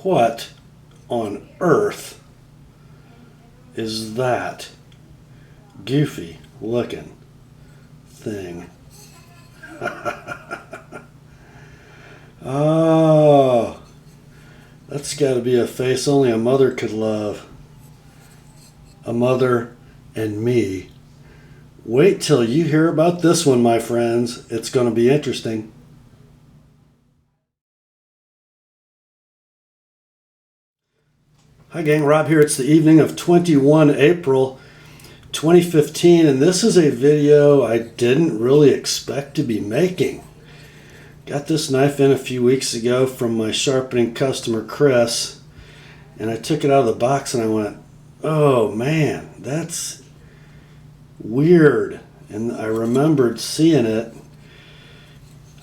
What on earth is that goofy looking thing? Oh, that's got to be a face only a mother could love. A mother and me. Wait till you hear about this one, my friends. It's going to be interesting. Hi gang, Rob here. It's the evening of 21 April 2015, and this is a video I didn't really expect to be making. Got this knife in a few weeks ago from my sharpening customer Chris, and I took it out of the box and I went, oh man, that's weird. And I remembered seeing it,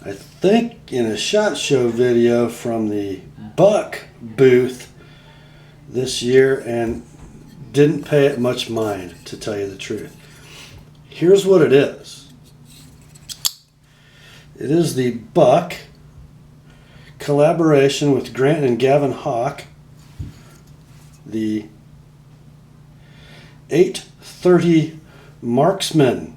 I think in a SHOT Show video from the Buck booth this year, and didn't pay it much mind, to tell you the truth. Here's what it is. It is the Buck collaboration with Grant and Gavin Hawk, the 830 Marksman,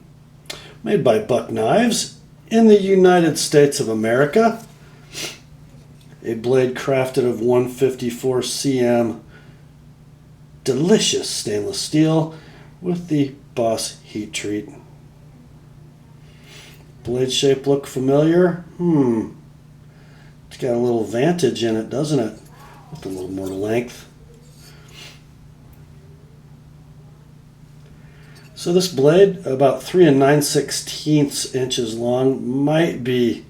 made by Buck Knives in the United States of America. A blade crafted of 154 cm delicious stainless steel with the Boss heat treat. Blade shape look familiar? It's got a little vantage in it, doesn't it? With a little more length. So this blade, about 3 9/16 inches long, might be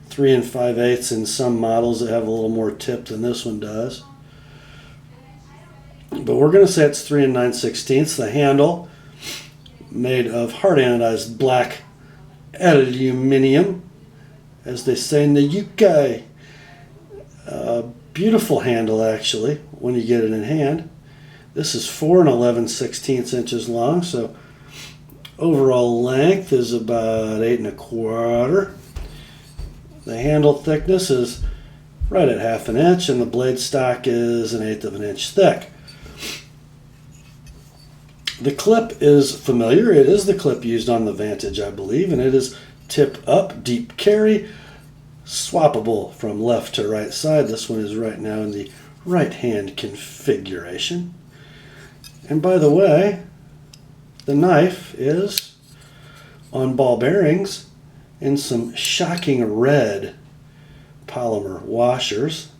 3 5/8 in some models that have a little more tip than this one does. But we're going to say it's 3 9/16. The handle, made of hard anodized black aluminium, as they say in the UK. Beautiful handle, actually, when you get it in hand. This is 4 11/16 inches long, so overall length is about 8 1/4. The handle thickness is right at 1/2 inch, and the blade stock is 1/8 of an inch thick. The clip is familiar. It is the clip used on the Vantage, I believe, and it is tip up, deep carry, swappable from left to right side. This one is right now in the right hand configuration. And by the way, the knife is on ball bearings in some shocking red polymer washers,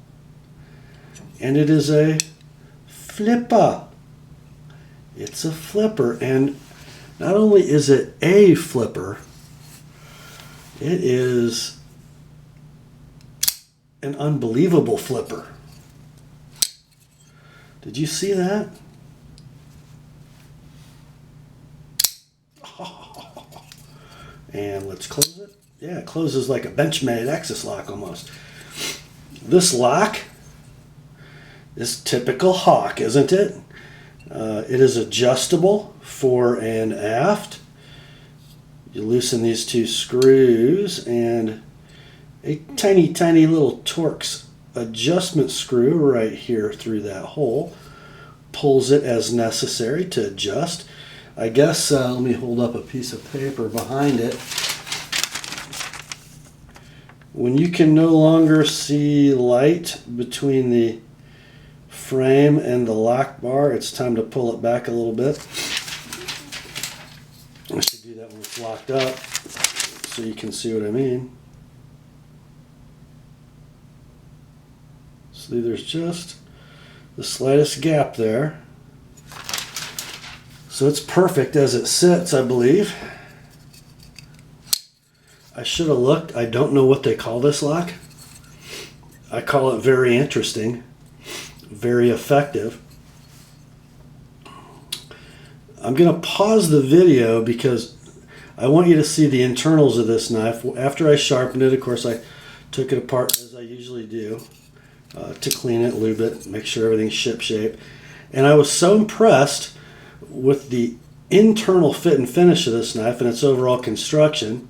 and it is a flipper. It's a flipper, and not only is it a flipper, it is an unbelievable flipper. Did you see that? And let's close it. Yeah, it closes like a Benchmade Axis lock almost. This lock is typical Hawk, isn't it? It is adjustable fore and aft. You loosen these two screws, and a tiny, tiny little Torx adjustment screw right here through that hole pulls it as necessary to adjust. I guess, let me hold up a piece of paper behind it. When you can no longer see light between the frame and the lock bar, it's time to pull it back a little bit. I should do that when it's locked up so you can see what I mean. See, there's just the slightest gap there. So it's perfect as it sits, I believe. I should have looked. I don't know what they call this lock. I call it very interesting, very effective. I'm going to pause the video because I want you to see the internals of this knife. After I sharpened it, of course, I took it apart as I usually do to clean it, lube it, make sure everything's ship-shape. And I was so impressed with the internal fit and finish of this knife and its overall construction.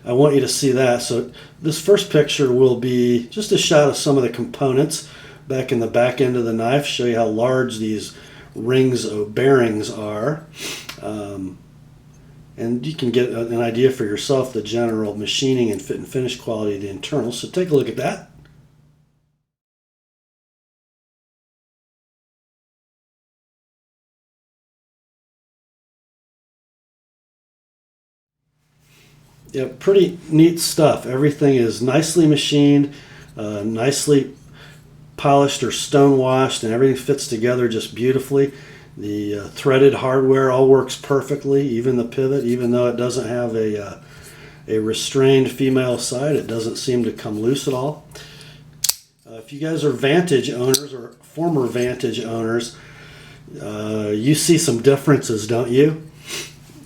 I want you to see that. So this first picture will be just a shot of some of the components back in the back end of the knife, show you how large these rings of bearings are. And you can get an idea for yourself the general machining and fit and finish quality of the internals. So take a look at that. Yeah, pretty neat stuff. Everything is nicely machined, nicely polished or stone washed, and everything fits together just beautifully. The threaded hardware all works perfectly, even the pivot, even though it doesn't have a restrained female side, it doesn't seem to come loose at all. If you guys are Vantage owners or former Vantage owners, you see some differences, don't you?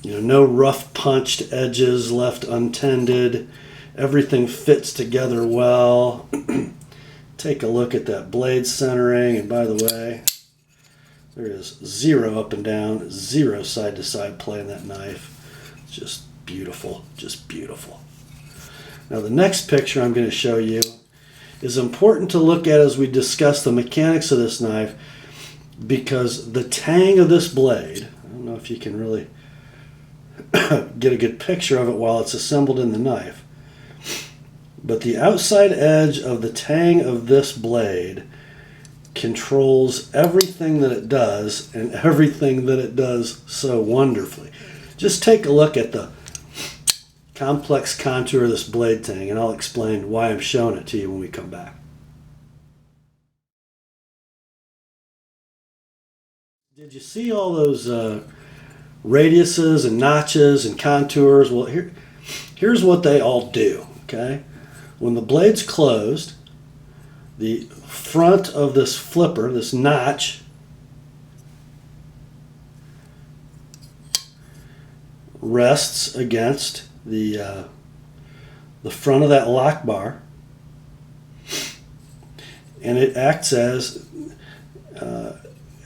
You know, no rough punched edges left untended. Everything fits together well. Take a look at that blade centering, and by the way, there is zero up and down, zero side to side play in that knife. It's just beautiful, just beautiful. Now the next picture I'm going to show you is important to look at as we discuss the mechanics of this knife, because the tang of this blade, I don't know if you can really get a good picture of it while it's assembled in the knife, but the outside edge of the tang of this blade controls everything that it does, and everything that it does so wonderfully. Just take a look at the complex contour of this blade tang, and I'll explain why I'm showing it to you when we come back. Did you see all those radiuses and notches and contours? Well, here's what they all do, okay? When the blade's closed, the front of this flipper, this notch, rests against the front of that lock bar, and it acts as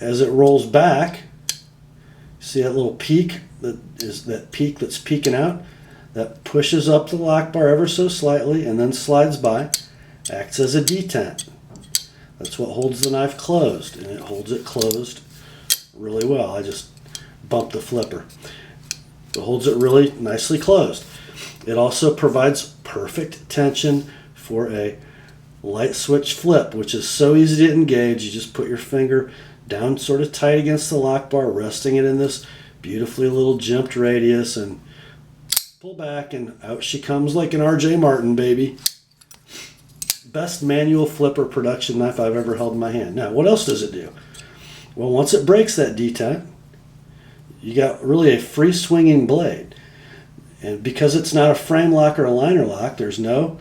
it rolls back. See that little peak, that peak that's peeking out? That pushes up the lock bar ever so slightly and then slides by, acts as a detent. That's what holds the knife closed, and it holds it closed really well. I just bumped the flipper. It holds it really nicely closed. It also provides perfect tension for a light switch flip, which is so easy to engage. You just put your finger down sort of tight against the lock bar, resting it in this beautifully little jimped radius, and pull back, and out she comes like an R.J. Martin, baby. Best manual flipper production knife I've ever held in my hand. Now, what else does it do? Well, once it breaks that detent, you got really a free swinging blade. And because it's not a frame lock or a liner lock, there's no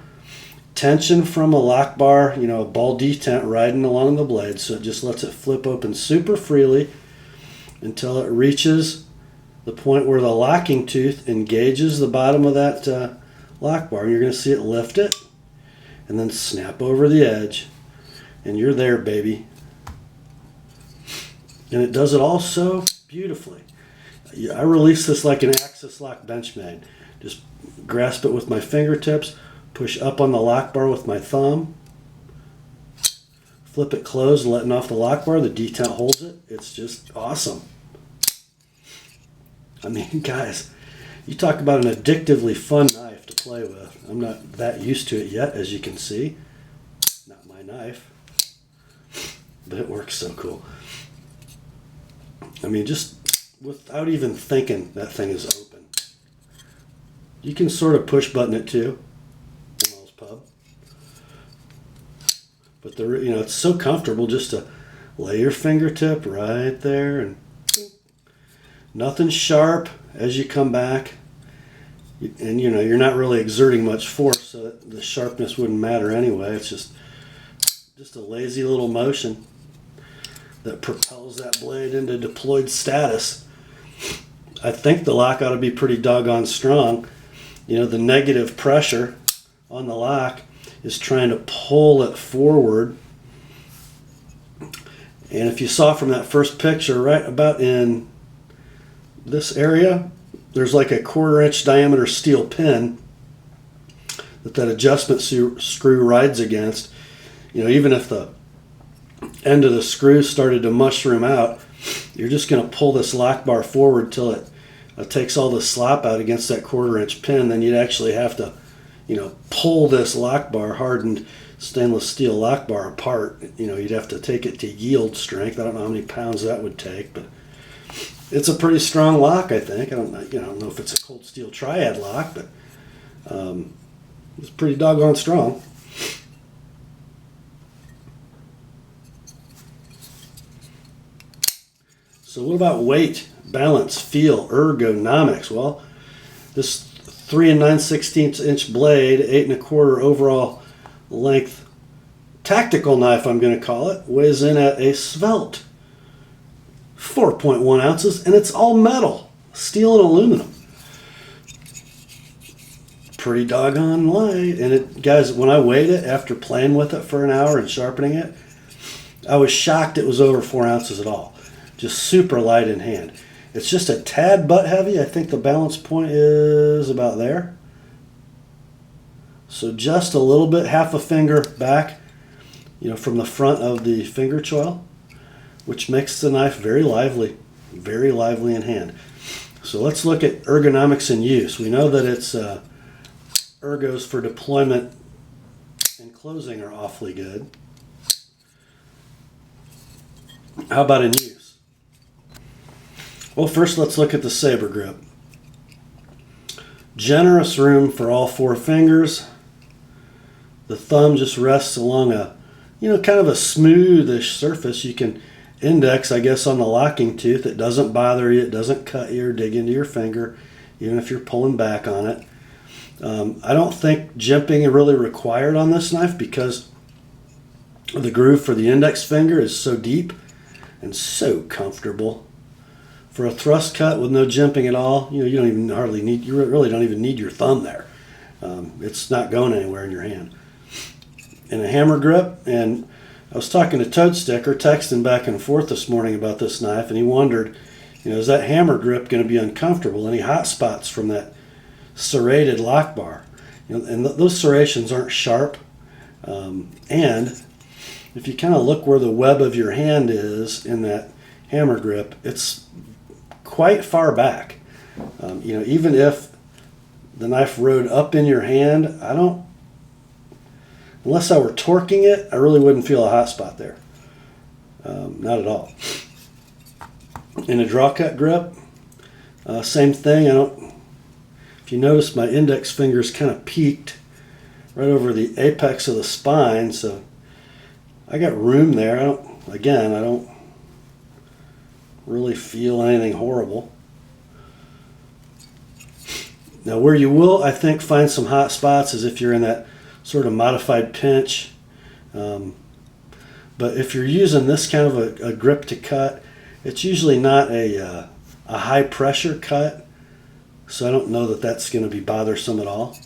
tension from a lock bar, you know, a ball detent riding along the blade, so it just lets it flip open super freely until it reaches the point where the locking tooth engages the bottom of that lock bar. And you're going to see it lift it and then snap over the edge, and you're there, baby. And it does it all so beautifully. I release this like an axis lock Benchmade. Just grasp it with my fingertips, push up on the lock bar with my thumb, flip it closed, letting off the lock bar. The detent holds it. It's just awesome. I mean, guys, you talk about an addictively fun knife to play with. I'm not that used to it yet, as you can see. Not my knife, but it works so cool. I mean, just without even thinking, that thing is open. You can sort of push button it too, pub. But it's so comfortable just to lay your fingertip right there, and nothing sharp as you come back. And you're not really exerting much force, so the sharpness wouldn't matter anyway. It's just a lazy little motion that propels that blade into deployed status. I think the lock ought to be pretty doggone strong. The negative pressure on the lock is trying to pull it forward. And if you saw from that first picture, right about in this area, there's like a 1/4 inch diameter steel pin that adjustment screw rides against. Even if the end of the screw started to mushroom out, you're just going to pull this lock bar forward till it takes all the slop out against that 1/4 inch pin. Then you'd actually have to, pull this lock bar, hardened stainless steel lock bar apart. You'd have to take it to yield strength. I don't know how many pounds that would take, but it's a pretty strong lock, I think. I don't know if it's a cold steel triad lock, but it's pretty doggone strong. So what about weight, balance, feel, ergonomics? Well, this 3 9/16 inch blade, 8 1/4 overall length tactical knife, I'm going to call it, weighs in at a svelte 4.1 ounces, and it's all metal, steel and aluminum. Pretty doggone light. And it, guys, when I weighed it after playing with it for an hour and sharpening it, I was shocked it was over 4 ounces at all. Just super light in hand. It's just a tad butt heavy. I think the balance point is about there. So just a little bit, half a finger back, from the front of the finger choil, which makes the knife very lively in hand. So let's look at ergonomics in use. We know that it's ergos for deployment and closing are awfully good. How about in use? Well, first let's look at the saber grip. Generous room for all 4 fingers. The thumb just rests along a, kind of a smoothish surface. You can index, I guess, on the locking tooth. It doesn't bother you. It doesn't cut you or dig into your finger, even if you're pulling back on it. I don't think jimping is really required on this knife because the groove for the index finger is so deep and so comfortable. For a thrust cut with no jimping at all, you really don't even need your thumb there. It's not going anywhere in your hand. In a hammer grip, and I was talking to Toad Sticker, texting back and forth this morning about this knife, and he wondered, is that hammer grip going to be uncomfortable? Any hot spots from that serrated lock bar? And those serrations aren't sharp. And if you kind of look where the web of your hand is in that hammer grip, it's quite far back. Even if the knife rode up in your hand, unless I were torquing it, I really wouldn't feel a hot spot there. Not at all. In a draw cut grip, same thing. If you notice, my index finger's kind of peaked right over the apex of the spine, so I got room there. I don't really feel anything horrible. Now, where you will, I think, find some hot spots is if you're in that sort of modified pinch. But if you're using this kind of a grip to cut, it's usually not a high pressure cut, so I don't know that that's going to be bothersome at all.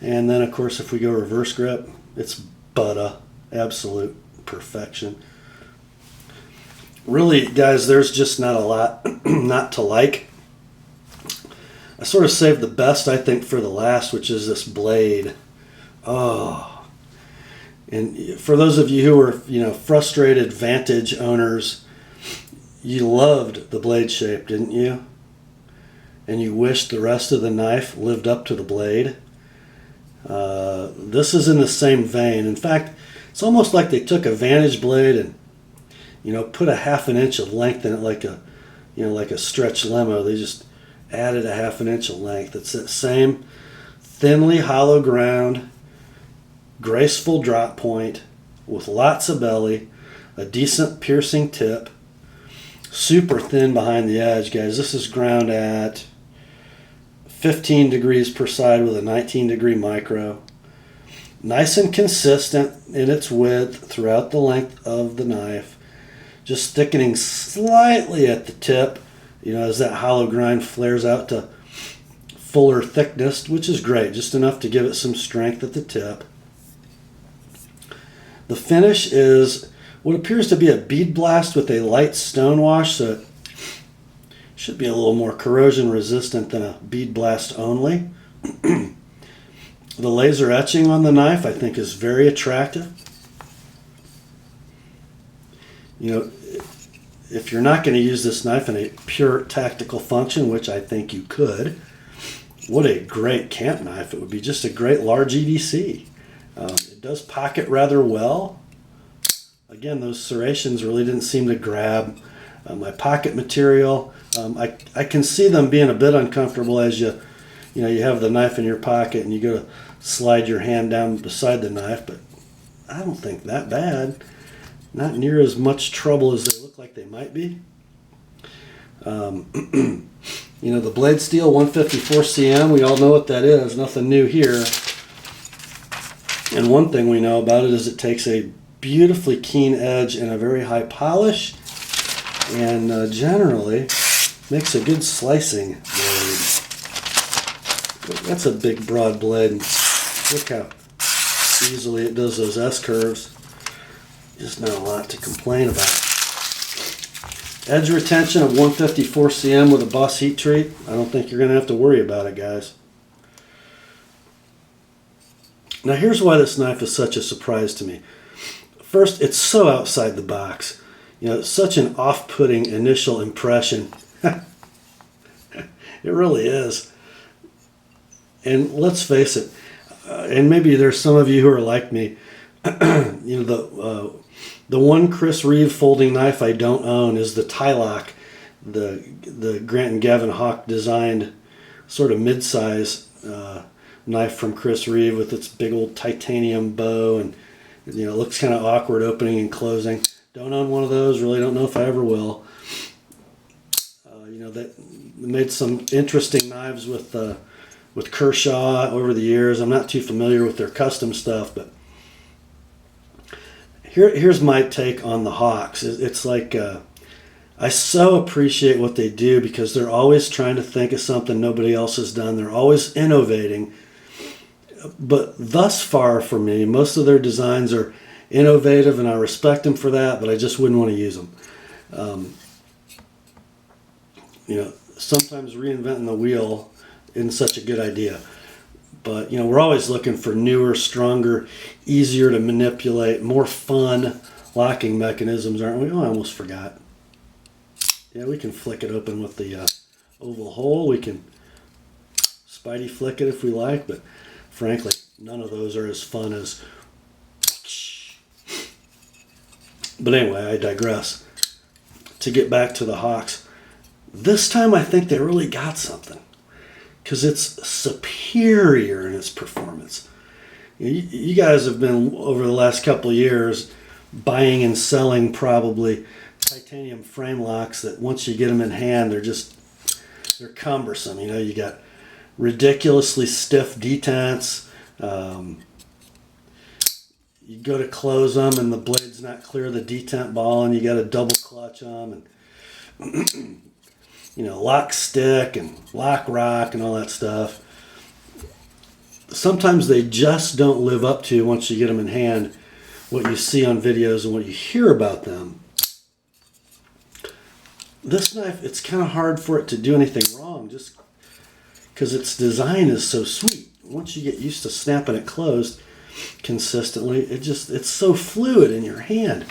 And then, of course, if we go reverse grip, it's butter, absolute perfection. Really, guys, there's just not a lot not to like. I sort of saved the best, I think, for the last, which is this blade. Oh. And for those of you who are, frustrated Vantage owners, you loved the blade shape, didn't you? And you wished the rest of the knife lived up to the blade. This is in the same vein. In fact, it's almost like they took a Vantage blade and put a 1/2 inch of length in it, like a stretch limo. They just added a 1/2 inch of length. It's that same thinly hollow ground, graceful drop point with lots of belly, a decent piercing tip, super thin behind the edge, guys. This is ground at 15 degrees per side with a 19-degree micro. Nice and consistent in its width throughout the length of the knife. Just thickening slightly at the tip, as that hollow grind flares out to fuller thickness, which is great, just enough to give it some strength at the tip. The finish is what appears to be a bead blast with a light stone wash, so it should be a little more corrosion resistant than a bead blast only. The laser etching on the knife, I think, is very attractive. You know, if you're not going to use this knife in a pure tactical function, which I think you could, what a great camp knife. It would be just a great large EDC. It does pocket rather well. Again, those serrations really didn't seem to grab my pocket material. I can see them being a bit uncomfortable as you have the knife in your pocket and you go to slide your hand down beside the knife, but I don't think that bad. Not near as much trouble as they look like they might be. The blade steel 154 cm, we all know what that is. Nothing new here. And one thing we know about it is it takes a beautifully keen edge and a very high polish, and generally makes a good slicing blade. That's a big broad blade. Look how easily it does those S-curves. Just not a lot to complain about. Edge retention of 154 cm with a Boss heat treat. I don't think you're going to have to worry about it, guys. Now here's why this knife is such a surprise to me. First, it's so outside the box. It's such an off-putting initial impression. It really is. And let's face it, and maybe there's some of you who are like me, the one Chris Reeve folding knife I don't own is the Tylock, the Grant Gavin Hawk designed sort of mid-size knife from Chris Reeve with its big old titanium bow, and it looks kind of awkward opening and closing. Don't own one of those. Really don't know if I ever will. That made some interesting knives with Kershaw over the years. I'm not too familiar with their custom stuff, but here's my take on the Hawks. It's like I so appreciate what they do because they're always trying to think of something nobody else has done. They're always innovating. But thus far for me, most of their designs are innovative, and I respect them for that, but I just wouldn't want to use them. Sometimes reinventing the wheel isn't such a good idea. But, we're always looking for newer, stronger, easier to manipulate, more fun locking mechanisms, aren't we? Oh, I almost forgot. Yeah, we can flick it open with the oval hole. We can Spidey flick it if we like, but frankly, none of those are as fun as... But anyway, I digress. To get back to the Hawks, this time I think they really got something, because it's superior in its performance. You guys have been, over the last couple of years, buying and selling probably titanium frame locks that once you get them in hand, they're cumbersome. You got ridiculously stiff detents. You go to close them and the blade's not clear of the detent ball, and you got to double clutch them, and lock stick and lock rock and all that stuff. Sometimes they just don't live up to, once you get them in hand, what you see on videos and what you hear about them. This knife, it's kind of hard for it to do anything wrong just because its design is so sweet. Once you get used to snapping it closed consistently, it's so fluid in your hand.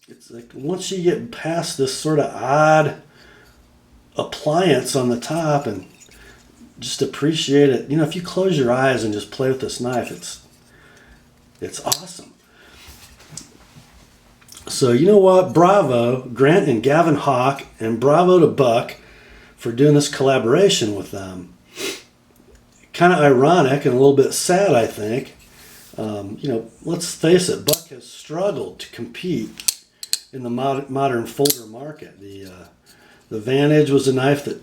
It's like once you get past this sort of odd appliance on the top and just appreciate it, if you close your eyes and just play with this knife, it's awesome. So you know what? Bravo, Grant and Gavin Hawk, and bravo to Buck for doing this collaboration with them. Kind of ironic and a little bit sad, I think. Let's face it, Buck has struggled to compete in the modern folder market. The Vantage was a knife that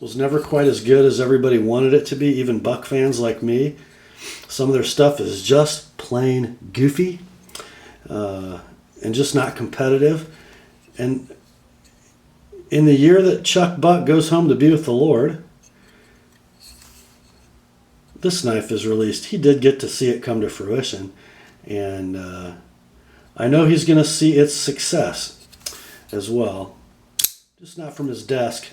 was never quite as good as everybody wanted it to be, even Buck fans like me. Some of their stuff is just plain goofy and just not competitive. And in the year that Chuck Buck goes home to be with the Lord, this knife is released. He did get to see it come to fruition, and I know he's going to see its success as well, just not from his desk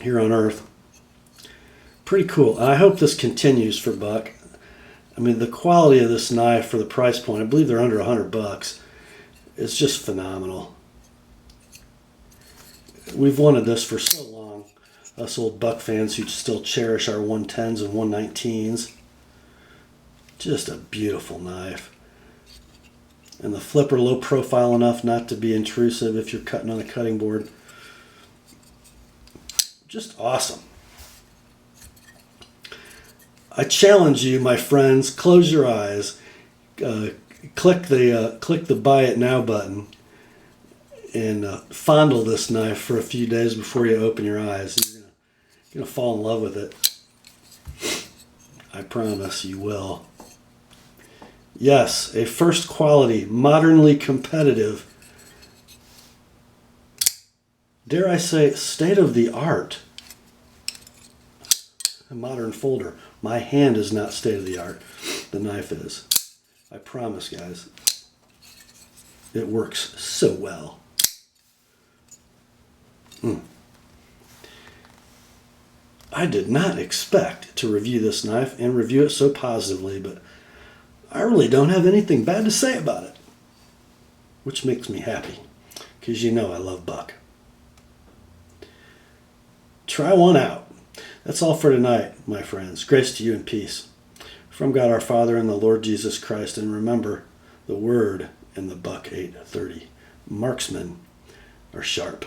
here on Earth. Pretty cool. I hope this continues for Buck. I mean, the quality of this knife for the price point, I believe they're under $100, is just phenomenal. We've wanted this for so long, us old buck fans who still cherish our 110s and 119s. Just a beautiful knife. And the flipper low profile enough not to be intrusive if you're cutting on a cutting board. Just awesome. I challenge you, my friends, close your eyes, click the buy it now button, and fondle this knife for a few days before you open your eyes. You're gonna fall in love with it. I promise you will. Yes, a first quality, modernly competitive, dare I say, state of the art, a modern folder. My hand is not state of the art. The knife is. I promise, guys. It works so well. I did not expect to review this knife and review it so positively, but I really don't have anything bad to say about it, which makes me happy, because you know I love buck. Try one out. That's all for tonight, my friends. Grace to you and peace from God our Father and the Lord Jesus Christ. And remember, the word and the buck 830. Marksmen are sharp.